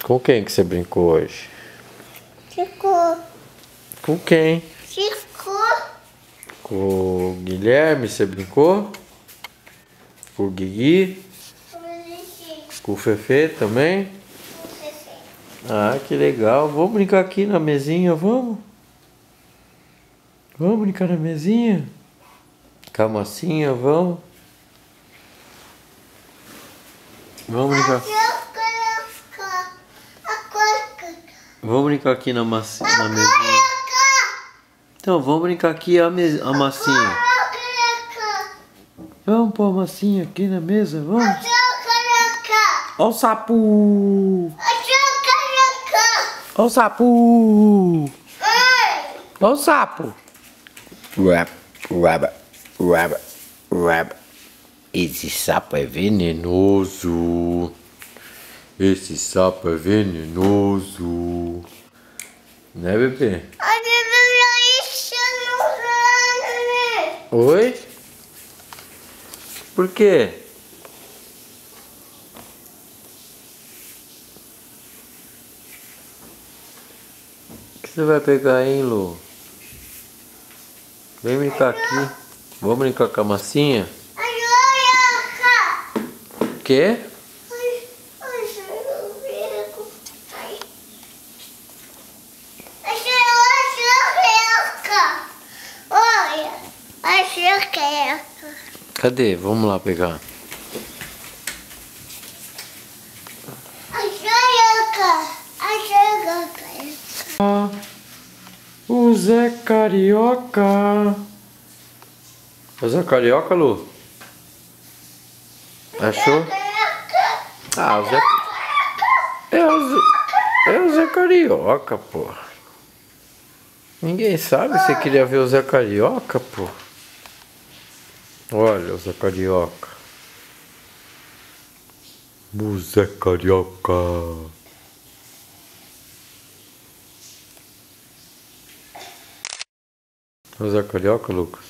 Com quem que você brincou hoje? Ficou. Com quem? Ficou. Com o Guilherme você brincou? Com o Guigui? Com o Fefe também? Ah, que legal. Vamos brincar aqui na mesinha, vamos? Vamos brincar na mesinha? Com a massinha, vamos? Vamos brincar. Vamos brincar aqui na mesinha. Então, vamos brincar aqui a massinha. Vamos pôr a massinha aqui na mesa, vamos? Ó o sapo! Ó o sapo! Ó o sapo! Esse sapo é venenoso. Esse sapo é venenoso. Né, bebê? Oi? Por quê? O que você vai pegar, hein, Lu? Vem brincar aqui. Vamos brincar com a massinha? O quê? Cadê? Vamos lá pegar. O Zé Carioca. O Zé Carioca, Lu? Achou? Ah, o Zé... É o Zé Carioca, pô. Ninguém sabe se queria ver o Zé Carioca, pô. Olha o Zé Carioca. O Zé Carioca. O Zé Carioca, Lucas?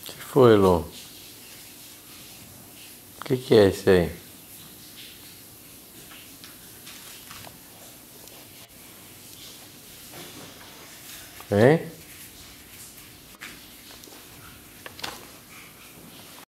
O que foi, Lu? O que é isso aí? Hein?